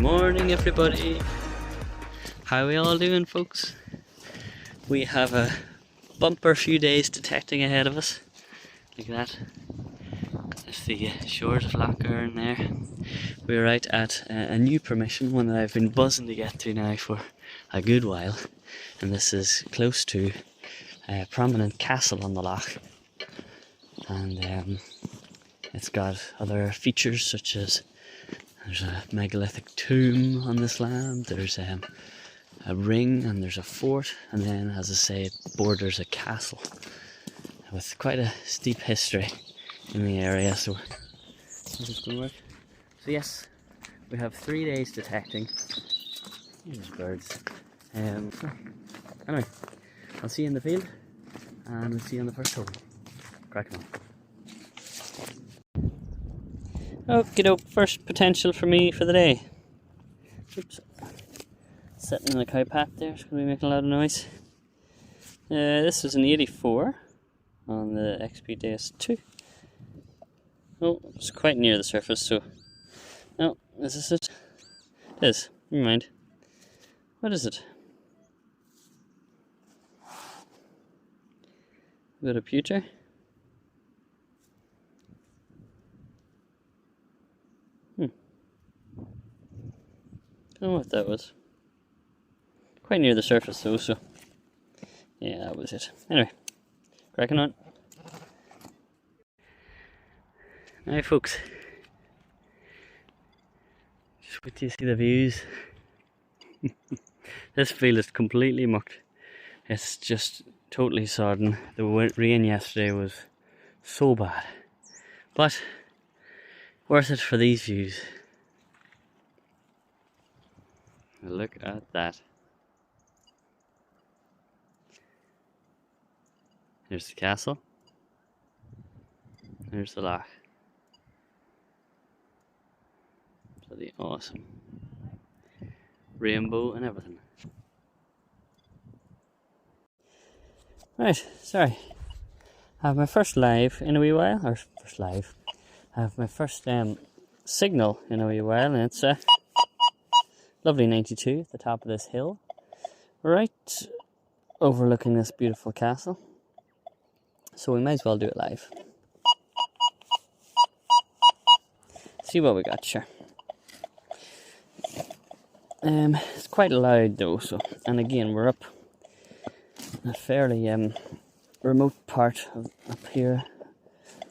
Morning everybody. How are we all doing, folks? We have a bumper few days detecting ahead of us. Look at that. There's the shores of Loch Earn there. We're out at a new permission, one that I've been buzzing to get to now for a good while. And this is close to a prominent castle on the loch. And it's got other features such as there's a megalithic tomb on this land, there's a ring, and there's a fort, and then, as I say, it borders a castle with quite a steep history in the area. So, is this going to work? So yes, we have 3 days detecting. There's birds. Anyway, I'll see you in the field, and we'll see you on the first hole. Cracking on. Okie doke, first potential for me for the day. Oops. Sitting in the cow path there, it's going to be making a lot of noise. This was an 84 on the XP-DS2. Oh, it's quite near the surface, so... No, is this it? It is, never mind. What is it? A bit of pewter? I don't know what that was. Quite near the surface though, so yeah, that was it. Anyway, cracking on. Now folks, just wait till you see the views. This field is completely mucked. It's just totally sodden. The rain yesterday was so bad, but worth it for these views. Look at that. There's the castle. There's the loch. Bloody awesome. Rainbow and everything. Right, sorry. I have my first live in a wee while, or first live. I have my first signal in a wee while, and it's lovely 92 at the top of this hill, right overlooking this beautiful castle. So we might as well do it live. See what we got, sure. It's quite loud though, so, and again we're up in a fairly remote part of up here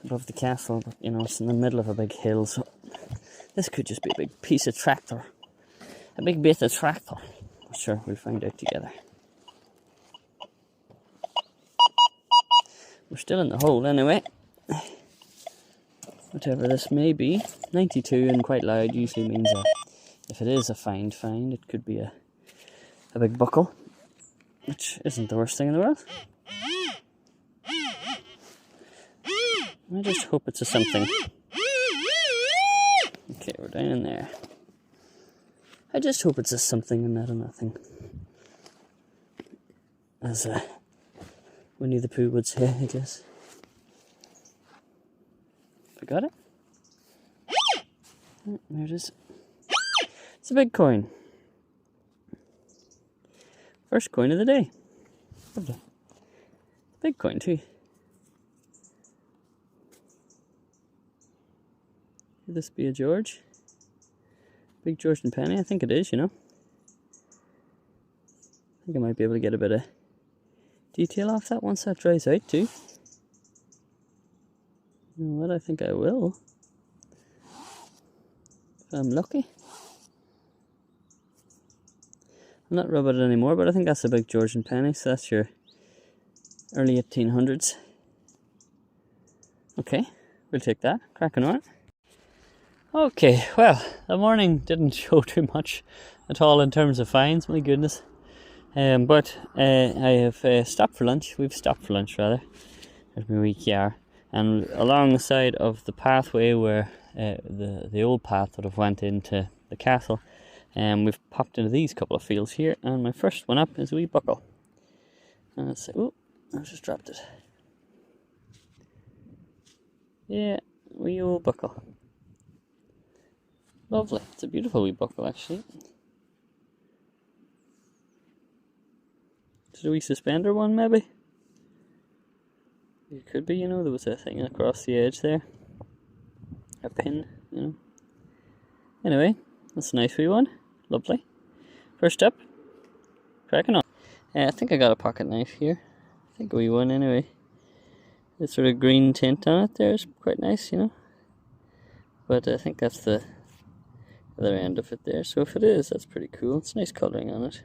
above the castle, but you know, it's in the middle of a big hill, so this could just be a big piece of tractor. A big bit of tractor. Sure, we'll find out together. We're still in the hole anyway. Whatever this may be. 92 and quite loud usually means if it is a find, it could be a big buckle. Which isn't the worst thing in the world. I just hope it's a something. Okay, we're down in there. I just hope it's a something and not a nothing. As Winnie the Pooh would say, I guess. I got it? Oh, there it is. It's a big coin. First coin of the day. Lovely. Big coin too. Could this be a George? Big George and penny, I think it is, you know. I think I might be able to get a bit of detail off that once that dries out too. You know what, I think I will. If I'm lucky. I'm not rubbing it anymore, but I think that's a big George and penny, so that's your early 1800s. Okay, we'll take that. Cracking on. Okay, well, the morning didn't show too much at all in terms of finds, my goodness. But I have stopped for lunch. We've stopped for lunch, rather. There's my wee car. And along the side of the pathway where the old path would have went into the castle, we've popped into these couple of fields here. And my first one up is a wee buckle. And let's see. Oh, I just dropped it. Yeah, wee old buckle. Lovely. It's a beautiful wee buckle, actually. Is it a wee suspender one, maybe? It could be, you know, there was a thing across the edge there. A pin, you know. Anyway, that's a nice wee one. Lovely. First up, cracking on. I think I got a pocket knife here. I think a wee one anyway. The sort of green tint on it there is quite nice, you know. But I think that's the other end of it there. So if it is, that's pretty cool. It's nice colouring on it.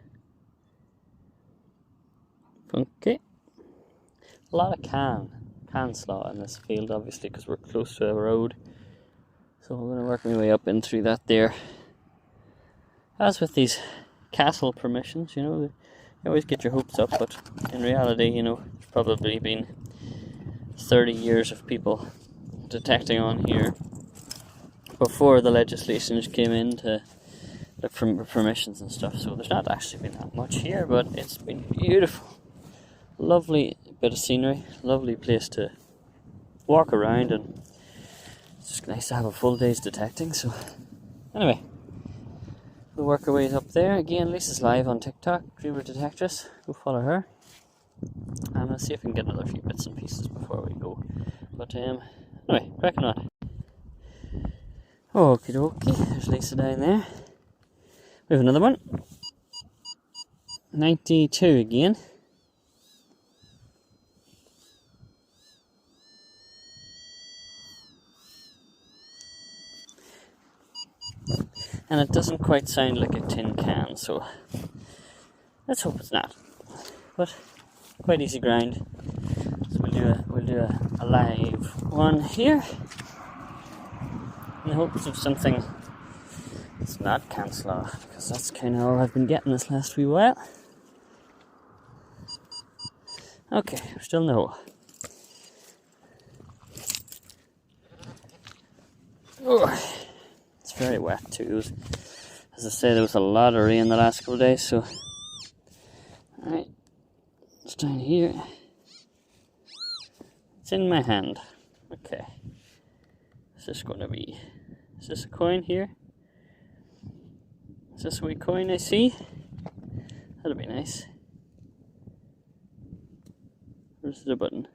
Funky. A lot of can slot in this field, obviously, because we're close to a road. So I'm going to work my way up in through that there. As with these castle permissions, you know, you always get your hopes up, but in reality, you know, there's probably been 30 years of people detecting on here before the legislations came in to look for permissions and stuff. So there's not actually been that much here, but it's been beautiful. Lovely bit of scenery, lovely place to walk around, and it's just nice to have a full day's detecting. So anyway, we'll work our way up there. Again, Lisa's live on TikTok, Dreamer Detectress. Go follow her. And I'll see if we can get another few bits and pieces before we go. But anyway, cracking on. Okie dokie, there's Lisa down there. We have another one. 92 again. And it doesn't quite sound like a tin can, so let's hope it's not. But quite easy grind. So we'll do a live one here in the hopes of something that's not cancel, because that's kind of all I've been getting this last wee while. Okay, we're still in the hole. Oh, it's very wet too. As I say, there was a lot of rain the last couple of days, so alright, it's down here. It's in my hand. Okay. Is this going to be... Is this a coin here? Is this a wee coin I see? That'll be nice. Where's the button?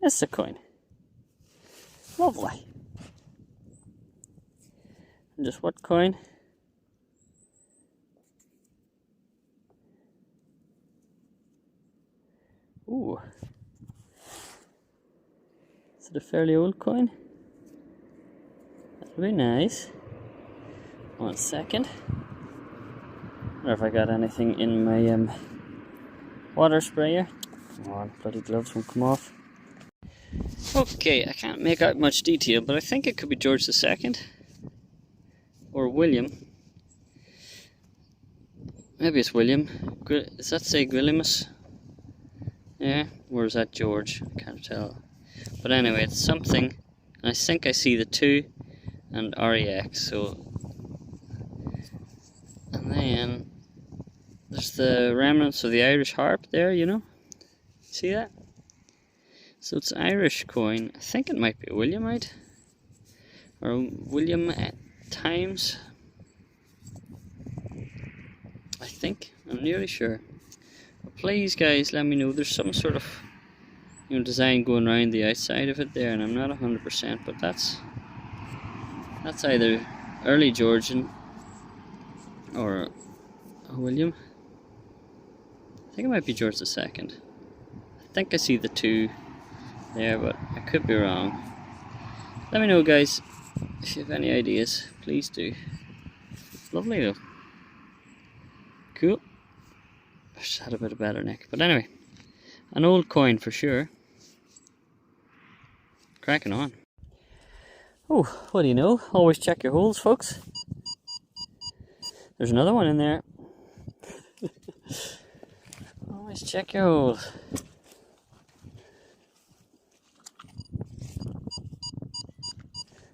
That's a coin. Lovely. And just what coin? Ooh. Is it a fairly old coin? That'll be nice. 1 second. I wonder if I got anything in my water sprayer. Come on, bloody gloves won't come off. Okay, I can't make out much detail, but I think it could be George II. Or William. Maybe it's William. Does that say Gwillimus? Yeah, or is that George? I can't tell. But anyway, it's something. And I think I see the 2 and REX. So, and then there's the remnants of the Irish harp there, you know. See that? So it's Irish coin. I think it might be a Williamite. Or William times. I think. I'm nearly sure. But please guys, let me know. There's some sort of, you know, design going around the outside of it there, and I'm not 100%, but that's either early Georgian or a William. I think it might be George II. I think I see the 2 there, but I could be wrong. Let me know guys if you have any ideas. Please do. It's lovely though. Cool. I just had a bit of better neck. But anyway, an old coin for sure. Cracking on. Oh, what do you know? Always check your holes, folks. There's another one in there. Always check your holes.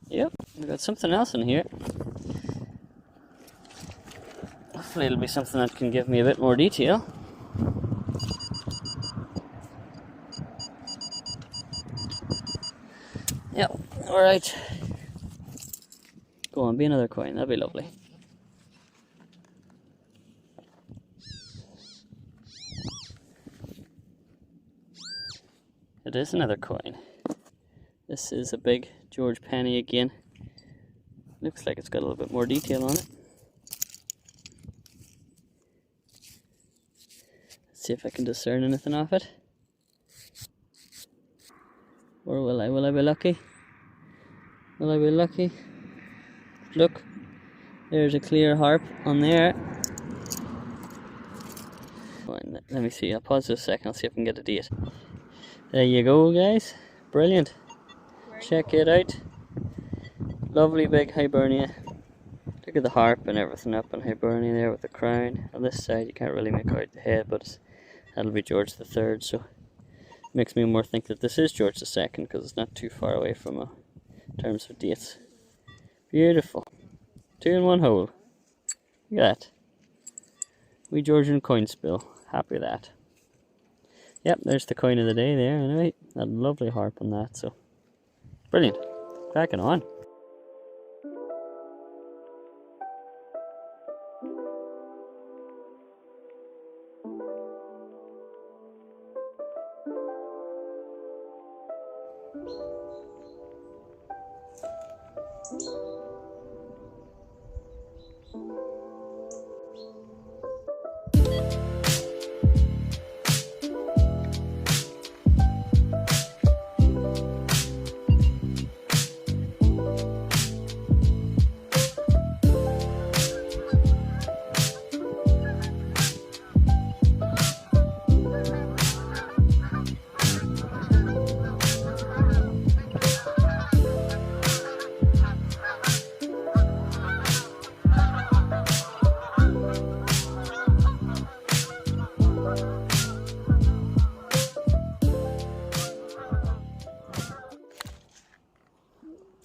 Yep, we've got something else in here. Hopefully it'll be something that can give me a bit more detail. Yep, alright. Go on, be another coin. That'd be lovely. It is another coin. This is a big George penny again. Looks like it's got a little bit more detail on it. Let's see if I can discern anything off it. Or will I? Will I be lucky? Will I be lucky? Look, there's a clear harp on there. Let me see, I'll pause this a second, I'll see if I can get a date. There you go, guys. Brilliant. Check it out. Lovely big Hibernia. Look at the harp and everything up on Hibernia there with the crown. On this side you can't really make out the head, but that'll be George III, so it makes me more think that this is George II because it's not too far away from in terms of dates. Beautiful. 2 in 1 hole. Look at that. Wee Georgian coin spill. Happy with that. Yep, there's the coin of the day there anyway. That lovely harp on that, so brilliant. Cracking on.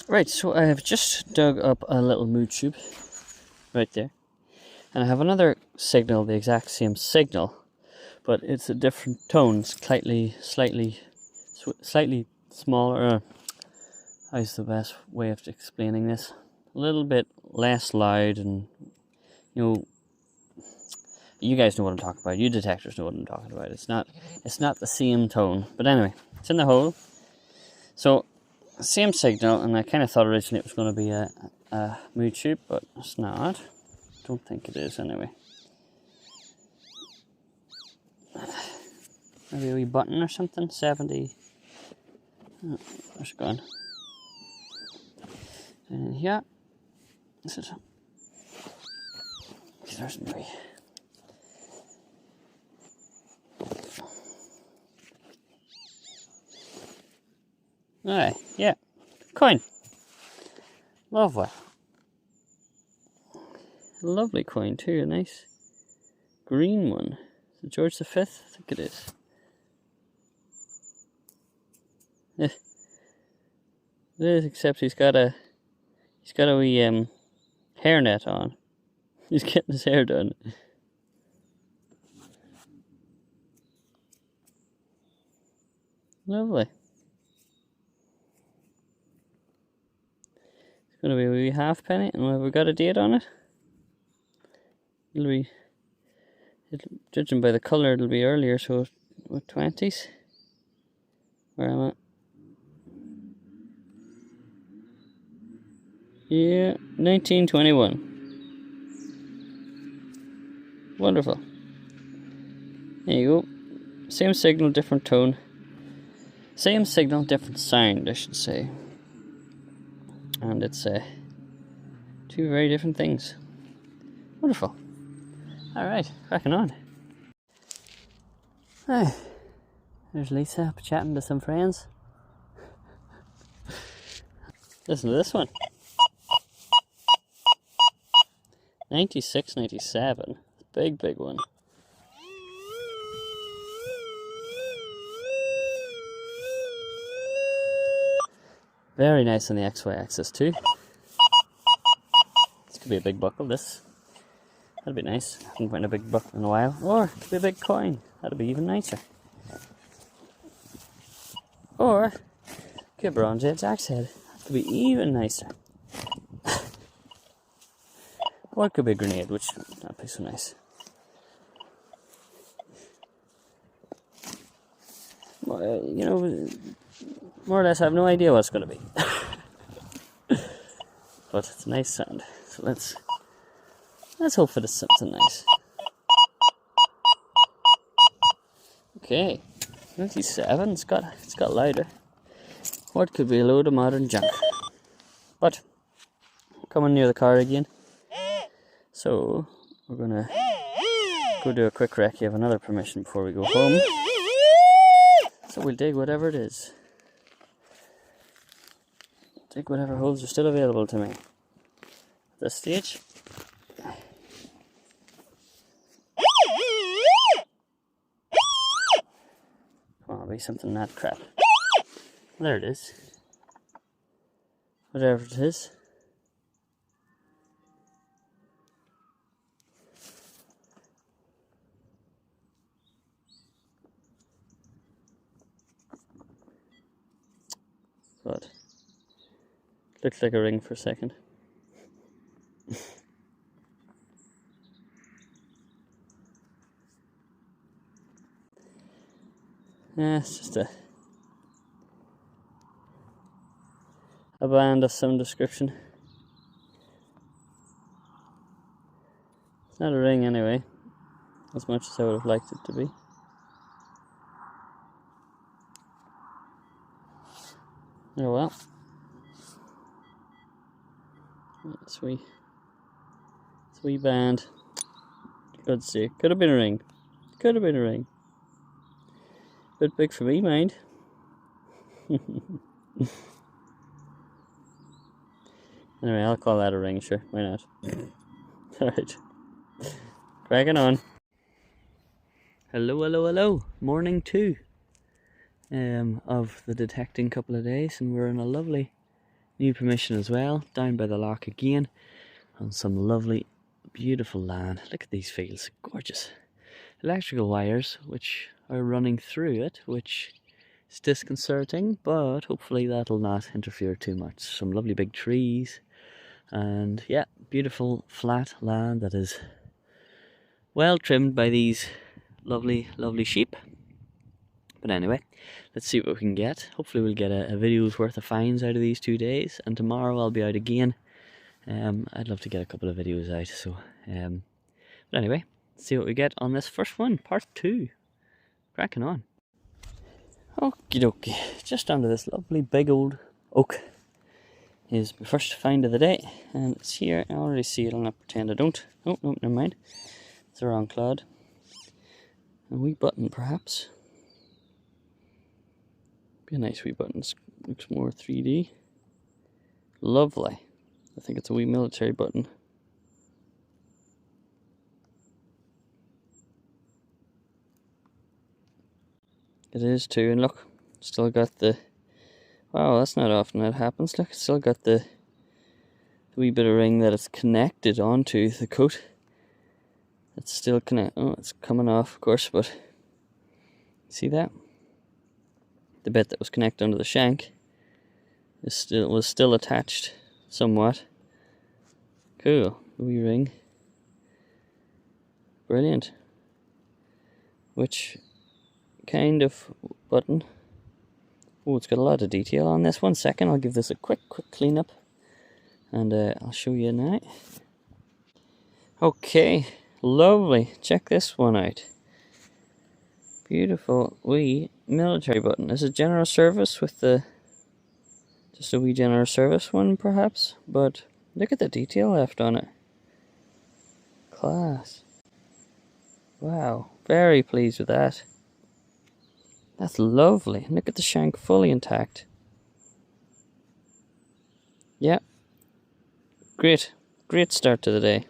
Right, so I have just dug up a little mood tube right there, and I have another signal, the exact same signal, but it's a different tone, slightly smaller. How's the best way of explaining this? A little bit less loud, and you guys know what I'm talking about. You detectors know what I'm talking about. It's not the same tone, but anyway, it's in the hole. So same signal, and I kind of thought originally it was going to be a mood tube, but it's not. Don't think it is anyway. Maybe a wee button or something. 70. Oh, where's it gone? And here. Is it? There's maybe. Aye, yeah. Coin. Lovely. Lovely coin too, a nice green one. Is it George V? I think it is. Yeah. It is, except he's got a wee hairnet on. He's getting his hair done. Lovely. It's going to be a wee halfpenny, and have we got a date on it? Judging by the colour, it'll be earlier, so what, 20s? Where am I? Yeah, 1921. Wonderful. There you go. Same signal, different tone. Same signal, different sound, I should say. And it's two very different things. Wonderful. Alright, cracking on. Hi. There's Lisa chatting to some friends. Listen to this one. 96, 97. Big one. Very nice on the XY axis too. This could be a big buckle, this. That'd be nice. I haven't found a big buckle in a while. Or it could be a big coin. That'd be even nicer. Or it could be a bronze edge axe head. That could be even nicer. Or it could be a grenade, which would not be so nice. You know, more or less I have no idea what it's going to be. But it's a nice sound. So let's hope for something nice. Okay, 27. It's got louder. What could be a load of modern junk? But coming near the car again. So we're gonna go do a quick recce of another permission before we go home. So we'll dig whatever it is. Take whatever holes are still available to me. At this stage. Come on, be something not crap. There it is. Whatever it is. But looked like a ring for a second. Yeah, it's just a band of some description. It's not a ring anyway, as much as I would have liked it to be. Oh well. Sweet band. Good to see. Could have been a ring. Could have been a ring. Bit big for me, mind. Anyway, I'll call that a ring, sure. Why not? Alright. Cracking on. Hello. Morning 2 of the detecting couple of days, and we're in a lovely new permission as well, down by the loch again, on some lovely, beautiful land. Look at these fields, gorgeous. Electrical wires which are running through it, which is disconcerting, but hopefully that'll not interfere too much. Some lovely big trees, and yeah, beautiful flat land that is well trimmed by these lovely sheep. But anyway, let's see what we can get. Hopefully we'll get a video's worth of finds out of these 2 days, and tomorrow I'll be out again. I'd love to get a couple of videos out, so but anyway, let's see what we get on this first one, part 2. Cracking on. Okie dokie, just under this lovely big old oak is my first find of the day, and it's here. I already see it. I'll not pretend I don't. Oh no, never mind, it's the wrong cloud. A wee button perhaps. Be a nice wee button. Looks more 3D. Lovely. I think it's a wee military button. It is too, and look, still got the... Wow, that's not often that happens. Look, it's still got the wee bit of ring that it's connected onto the coat. It's still oh, it's coming off, of course, but see that? The bit that was connected onto the shank was still attached somewhat. Cool, the wee ring. Brilliant. Which kind of button? Oh, it's got a lot of detail on this. 1 second, I'll give this a quick clean up, and I'll show you now. Okay, lovely. Check this one out. Beautiful wee military button. Is it general service with the... just a wee general service one perhaps? But look at the detail left on it. Class. Wow, very pleased with that. That's lovely. Look at the shank fully intact. Yeah. Great start to the day.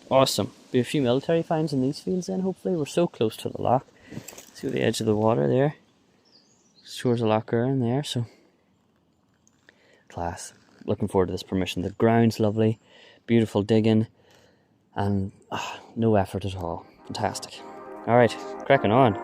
Awesome. Be a few military finds in these fields then, hopefully. We're so close to the loch. See the edge of the water there? Shore's a locker in there, so... Class. Looking forward to this permission. The ground's lovely. Beautiful digging. And no effort at all. Fantastic. Alright, cracking on.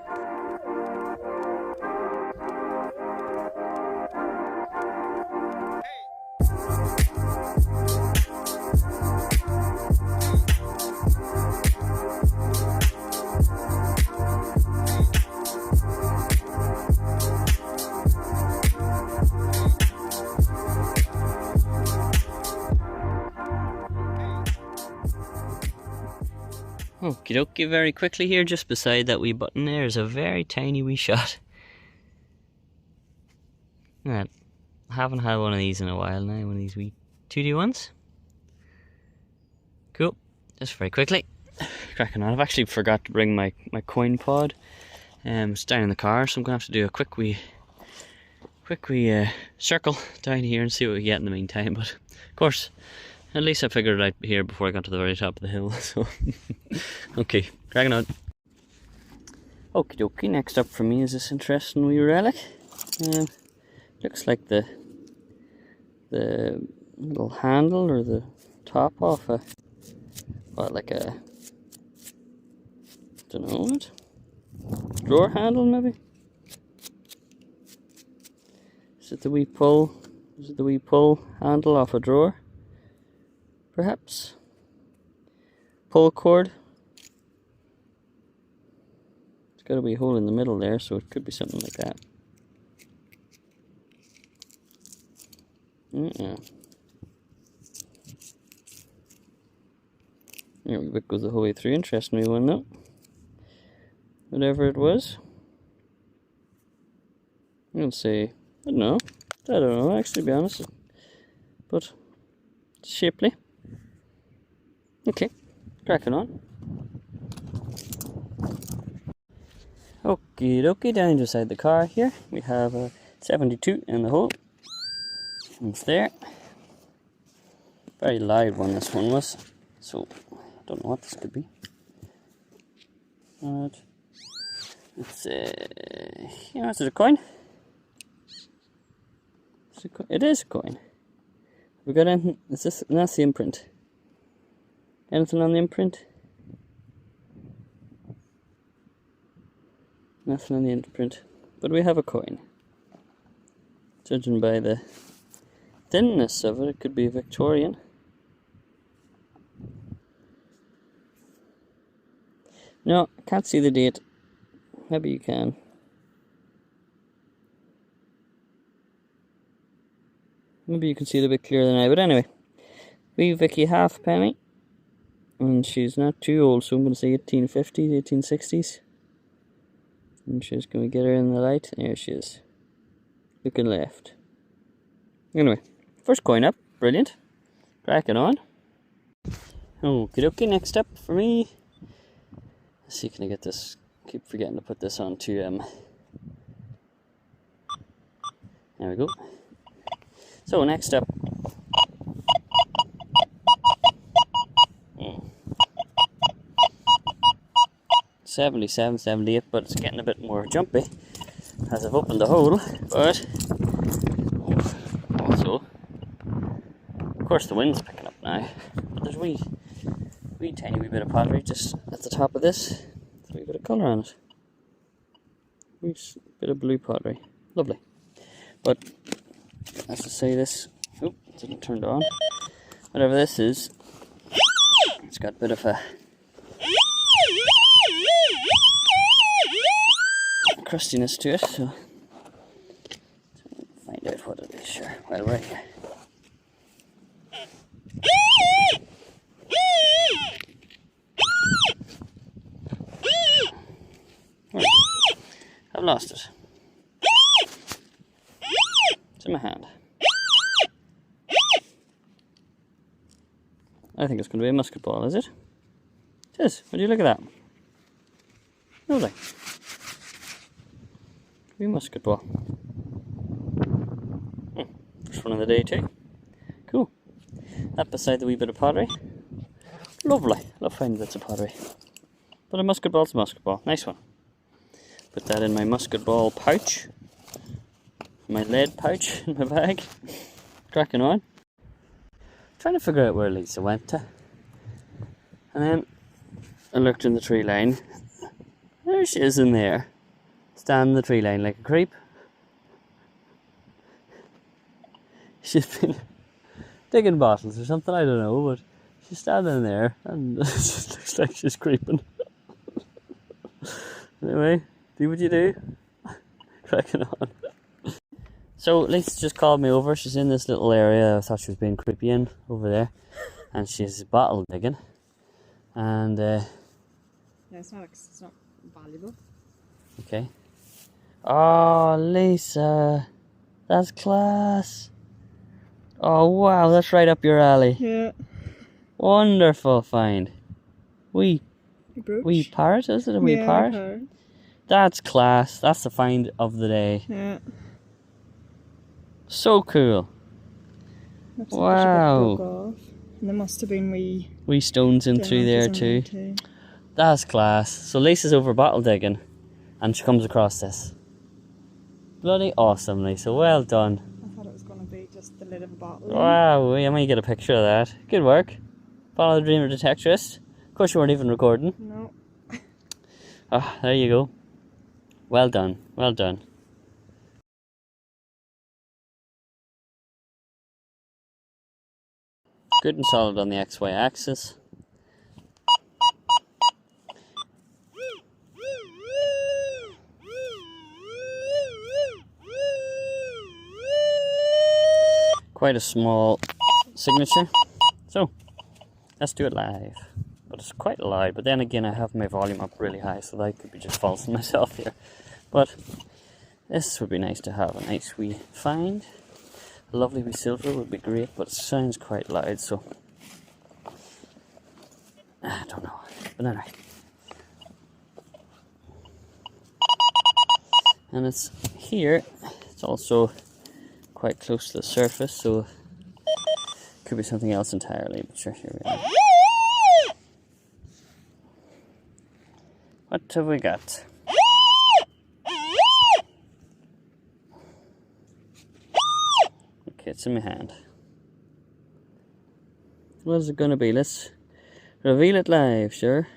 Okie dokie, very quickly here, just beside that wee button there is a very tiny wee shot. Right. I haven't had one of these in a while now, one of these wee 2D ones. Cool. Just very quickly. Cracking on. I've actually forgot to bring my coin pod. It's down in the car, so I'm going to have to do a quick wee circle down here and see what we get in the meantime. But of course, at least I figured it out here before I got to the very top of the hill. So okay, cracking on. Okie dokie, next up for me is this interesting wee relic. Looks like the little handle or the top off a, what, like a, don't know what, drawer handle maybe? Is it the wee pull? Is it the wee pull handle off a drawer? Perhaps? Pull cord? It's got a wee hole in the middle there, so it could be something like that. There we goes the whole way through. Interesting wee one though. Whatever it was. I'll say, I don't know actually, to be honest. But it's shapely. Okay, cracking on. Okie dokie, down beside the car here we have a 72 in the hole. It's there. Very loud one this one was, so I don't know what this could be. It's yeah, is it a coin? It is a coin. Have we got anything? Is this? That's the imprint. Anything on the imprint? Nothing on the imprint, but we have a coin. Judging by the thinness of it, it could be Victorian. No, I can't see the date. Maybe you can. Maybe you can see it a bit clearer than I, but anyway. Wee Vicky Halfpenny. And she's not too old, so I'm going to say 1850s, 1860s. And she's going to get her in the light. There she is. Looking left. Anyway, first coin up. Brilliant. Cracking on. Okie dokie, next up for me. Let's see, can I get this? Keep forgetting to put this onto there we go. So next up, 77, 78, but it's getting a bit more jumpy as I've opened the hole. But also, of course, the wind's picking up now. But there's a wee tiny wee bit of pottery just at the top of this. There's a wee bit of colour on it. Wee bit of blue pottery. Lovely. But as to say this, oh, it didn't turn on. Whatever this is, it's got a bit of a crustiness to it, so find out what it is, sure, while we're here. Right. I've lost it. It's in my hand. I think it's going to be a musket ball, is it? It is. Would you look at that? Lovely. Wee musket ball. First one of the day too. Cool. That beside the wee bit of pottery. Lovely. Love finding bits of pottery. But a musket ball's a musket ball. Nice one. Put that in my musket ball pouch. My lead pouch in my bag. Cracking on. Trying to figure out where Lisa went to. And then I looked in the tree line. There she is in there. Standing in the tree line like a creep. She's been digging bottles or something, I don't know, but she's standing there and it just looks like she's creeping. Anyway, do what you do. Cracking on. So Lisa just called me over. She's in this little area I thought she was being creepy in over there. And she's bottle digging. And Yeah, it's not valuable. Okay. Oh, Lisa, that's class. Oh wow, that's right up your alley. Yeah. Wonderful find. Wee parrot, is it? A wee parrot? Parrot. That's class. That's the find of the day. Yeah. So cool. Looks wow. like there's a bit broke off. And there must have been wee stones in through there too. That's class. So Lisa's over bottle digging and she comes across this. Bloody awesome, Lisa. Well done. I thought it was going to be just the lid of a bottle. Wow, I might get a picture of that. Good work. Follow the dreamer detectorist. Of course you weren't even recording. No. Ah, there you go. Well done. Well done. Good and solid on the XY axis. Quite a small signature. So, let's do it live. But it's quite loud, but then again I have my volume up really high, so that I could be just falsing myself here. But this would be nice to have, a nice wee find. A lovely wee silver would be great, but it sounds quite loud, so I don't know. But anyway. And it's here, it's also quite close to the surface, so it could be something else entirely, but sure, here we are. What have we got? Okay, it's in my hand. What is it going to be? Let's reveal it live, sure.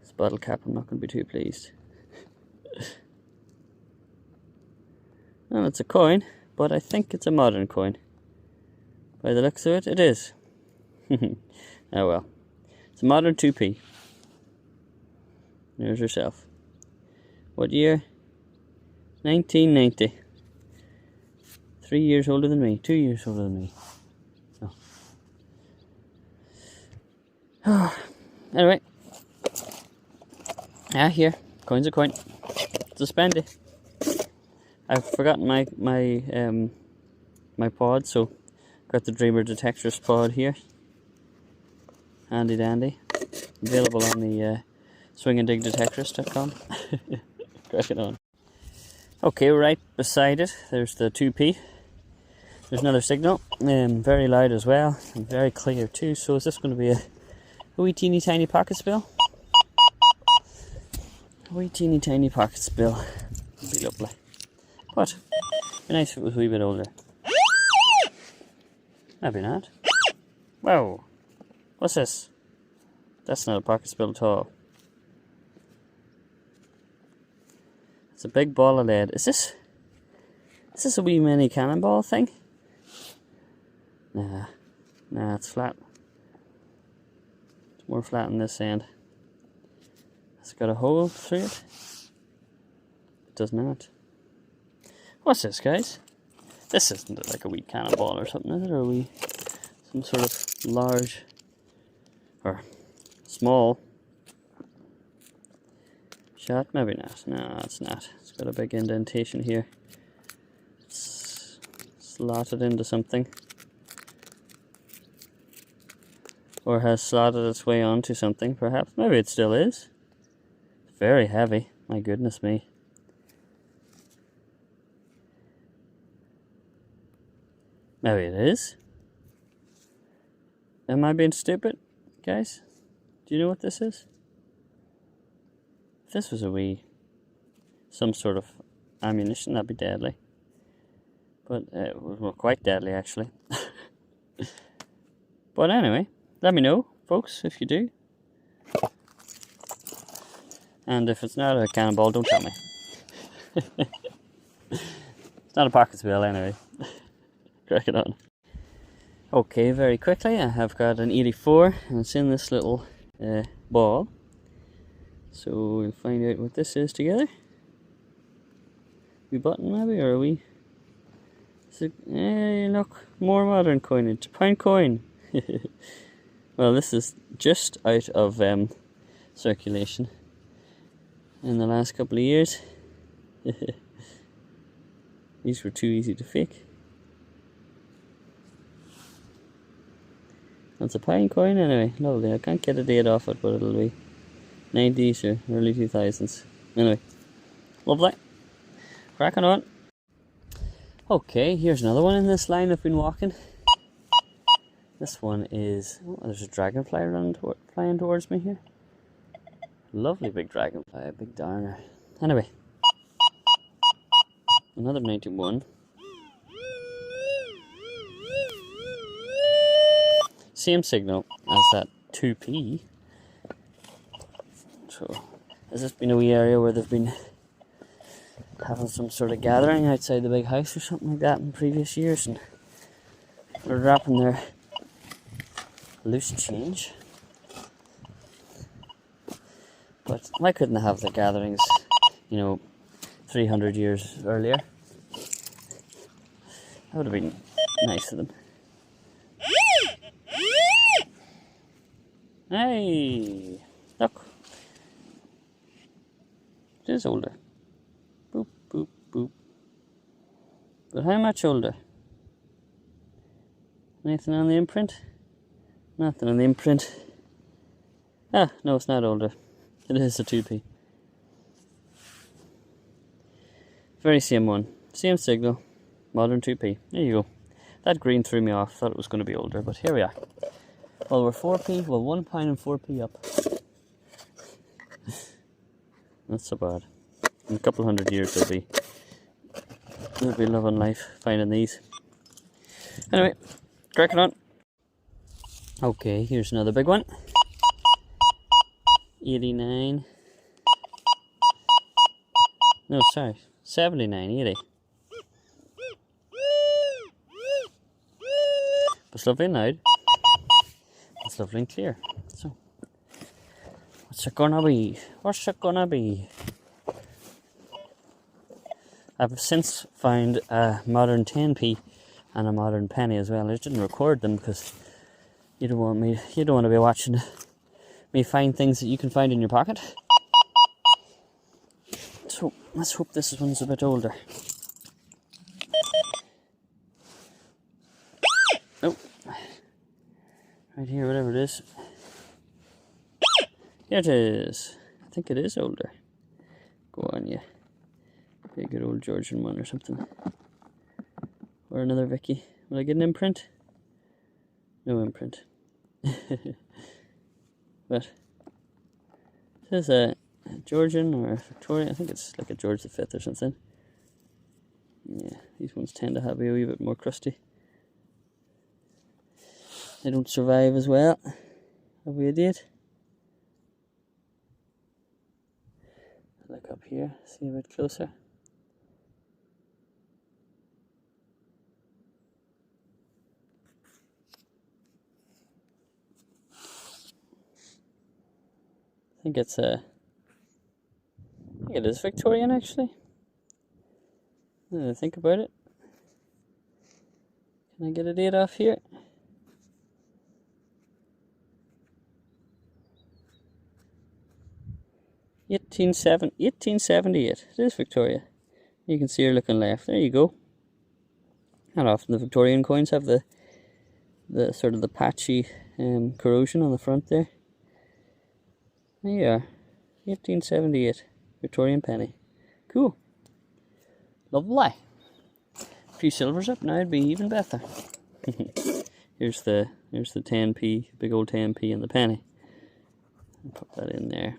This bottle cap, I'm not going to be too pleased. Well, it's a coin, but I think it's a modern coin. By the looks of it, it is. Oh well. It's a modern 2p. There's yourself. What year? 1990. 3 years older than me. 2 years older than me. Oh. Anyway. Ah, here. Coin's a coin. It's a spendy. I've forgotten my pod, so got the Dreamer Detectorist pod here. Handy dandy. Available on the swinganddigdetectorist.com. Crack it on. Okay, right beside it, there's the 2p. There's another signal, very loud as well, and very clear too. So is this going to be a wee teeny tiny pocket spill? A wee teeny tiny pocket spill. Would be lovely. But it'd be nice if it was a wee bit older. Maybe not. Whoa. What's this? That's not a pocket spill at all. It's a big ball of lead. Is this a wee mini cannonball thing? Nah, it's flat. It's more flat on this end. It's got a hole through it. It does not. What's this, guys? This isn't like a wee cannonball or something, is it? Or some sort of large or small shot? Maybe not. No, it's not. It's got a big indentation here. It's slotted into something. Or has slotted its way onto something, perhaps. Maybe it still is. It's very heavy. My goodness me. Maybe it is. Am I being stupid, guys? Do you know what this is? If this was some sort of ammunition, that'd be deadly. But, well, quite deadly, actually. But anyway, let me know, folks, if you do. And if it's not a cannonball, don't tell me. It's not a pocket spill, anyway. Crack it on. Okay, very quickly, I have got an 84, and it's in this little ball. So we'll find out what this is together. We button maybe, or are we? Hey, look, more modern coinage, £1 coin. Well, this is just out of circulation in the last couple of years. These were too easy to fake. That's a pine coin anyway. Lovely. I can't get a date off it, but it'll be 90s or early 2000s. Anyway, lovely. Cracking on. Okay, here's another one in this line I've been walking. This one is... oh, there's a dragonfly flying towards me here. Lovely big dragonfly, a big darner. Anyway, another 91. Same signal as that 2p. So, has this been a wee area where they've been having some sort of gathering outside the big house or something like that in previous years, and they're wrapping their loose change? But why couldn't they have the gatherings, 300 years earlier? That would have been nice of them. Hey, look. It is older. Boop, boop, boop. But how much older? Anything on the imprint? Nothing on the imprint. Ah, no, it's not older. It is a 2p. Very same one. Same signal. Modern 2p. There you go. That green threw me off. Thought it was going to be older, but here we are. Well, we're 4p. Well, 1 pound and 4p up. Not so bad. In a couple hundred years they'll be loving life finding these. Anyway, cracking on. Okay, here's another big one. 89. No, sorry. 79, 80. It's lovely and loud. It's lovely and clear. So, what's it gonna be? What's it gonna be? I've since found a modern 10p and a modern penny as well. I just didn't record them because you don't want to be watching me find things that you can find in your pocket. So let's hope this one's a bit older. Oh, right here, whatever it is. Here it is. I think it is older. Go on, yeah. Be a good old Georgian one or something. Or another Vicky. Will I get an imprint? No imprint. But this is a Georgian or a Victorian. I think it's like a George V or something. Yeah, these ones tend to have a wee bit more crusty. They don't survive as well. Have we a date? Look up here, see a bit closer. I think it is Victorian actually. Now that I think about it. Can I get a date off here? $1878. It is Victoria. You can see her looking left. There you go. Not often the Victorian coins have the sort of the patchy corrosion on the front there. There you are. 1878. Victorian penny. Cool. Lovely. A few silvers up now, it'd be even better. Here's the 10p, big old 10p and the penny. I'll put that in there.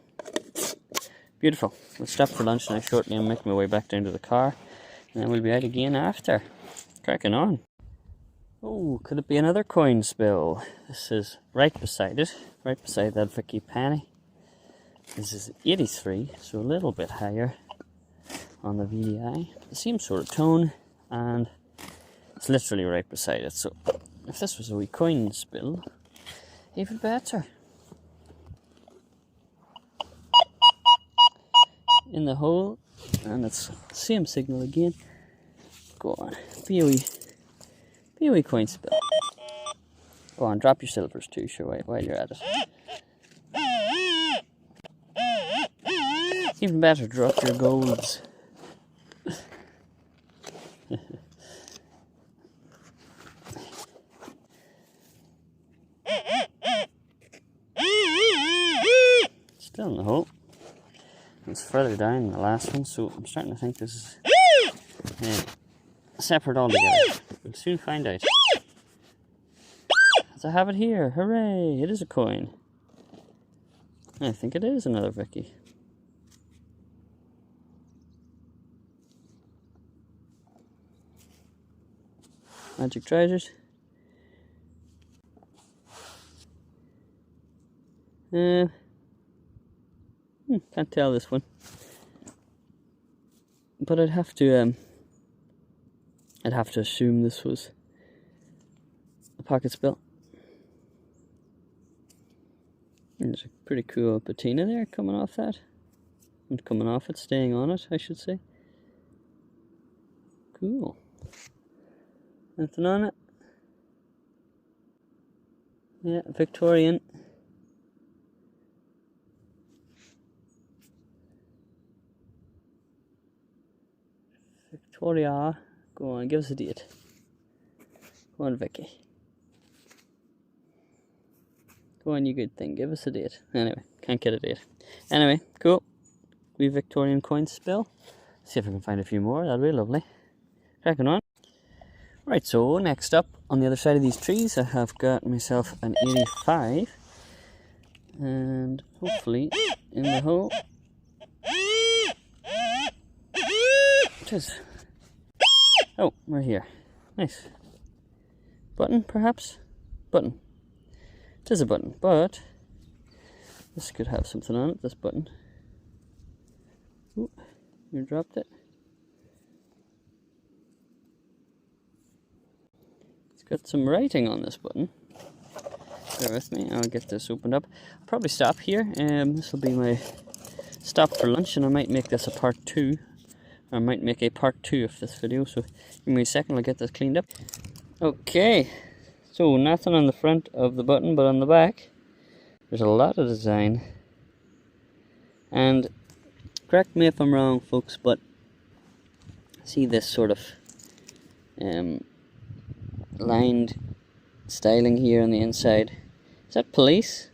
Beautiful. We'll stop for lunch now shortly and make my way back down to the car. And then we'll be out again after. Cracking on. Oh, could it be another coin spill? This is right beside it. Right beside that Vicky penny. This is 83, so a little bit higher on the VDI. The same sort of tone, and it's literally right beside it. So if this was a wee coin spill, even better. In the hole, and it's same signal again. Go on, be a wee coin spill. Go on, drop your silvers too, sure, while you're at it. Even better, drop your golds. Still in the hole. It's further down than the last one, so I'm starting to think this is separate altogether. We'll soon find out. I have it here. Hooray! It is a coin. I think it is another Vicky. Magic treasures. Can't tell this one. But I'd have to assume this was a pocket spill. There's a pretty cool patina there coming off that. And coming off it, staying on it, I should say. Cool. Nothing on it. Yeah, Victorian. Victoria. Go on, give us a date. Go on, Vicky. Go on, you good thing. Give us a date. Anyway, can't get a date. Anyway, cool. We Victorian coin spill. See if I can find a few more. That'd be lovely. Cracking on. Right, so next up on the other side of these trees, I have got myself an 85. And hopefully in the hole. It is. Oh, we're here. Nice. Button, perhaps? Button. It is a button, but this could have something on it, this button. Ooh, you dropped it. It's got some writing on this button. Bear with me, I'll get this opened up. I'll probably stop here. This will be my stop for lunch, and I might make this a part 2. I might make a part 2 of this video, so give me a second, I'll get this cleaned up. Okay. So, nothing on the front of the button, but on the back, there's a lot of design. And, correct me if I'm wrong, folks, but see this sort of lined styling here on the inside. Is that police?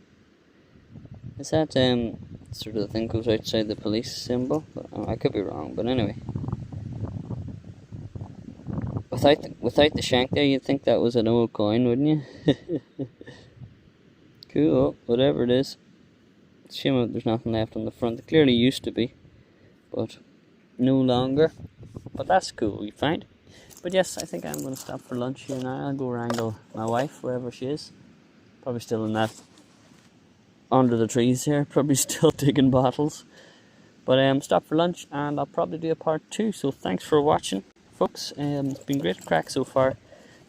Is that sort of the thing goes outside the police symbol? But, I could be wrong, but anyway. Without the shank there, you'd think that was an old coin, wouldn't you? Cool, whatever it is. It's a shame that there's nothing left on the front. It clearly used to be, but no longer. But that's cool, you find. But yes, I think I'm going to stop for lunch here now. I'll go wrangle my wife, wherever she is. Probably still in that, under the trees here. Probably still digging bottles. But stop for lunch, and I'll probably do a part 2. So thanks for watching, folks. It's been great crack so far.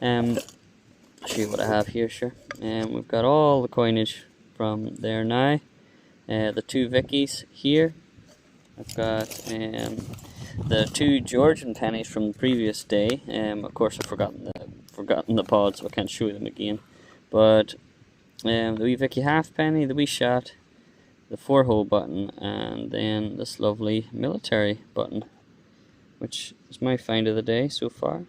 I'll show you what I have here, sure. We've got all the coinage from there now. The 2 Vickies here. I've got the 2 Georgian pennies from the previous day. Of course, I've forgotten the pod, so I can't show them again. But the wee Vicky halfpenny, the wee shot, the 4-hole button, and then this lovely military button, which is my find of the day so far.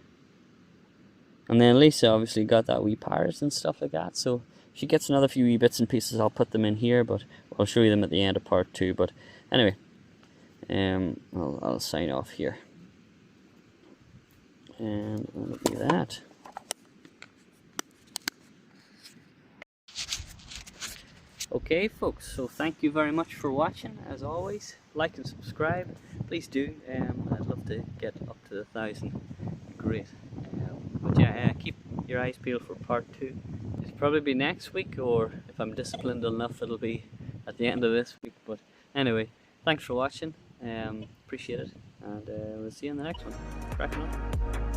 And then Lisa obviously got that wee pirate and stuff like that, so if she gets another few wee bits and pieces, I'll put them in here, but I'll show you them at the end of part 2. But anyway, I'll sign off here. And look at that. Okay, folks, so thank you very much for watching. As always, like and subscribe. Please do. I'd love to get up to 1,000. Great. But yeah, keep your eyes peeled for part 2. It'll probably be next week, or if I'm disciplined enough, it'll be at the end of this week. But anyway, thanks for watching. Appreciate it, and we'll see you in the next one. Cracking on.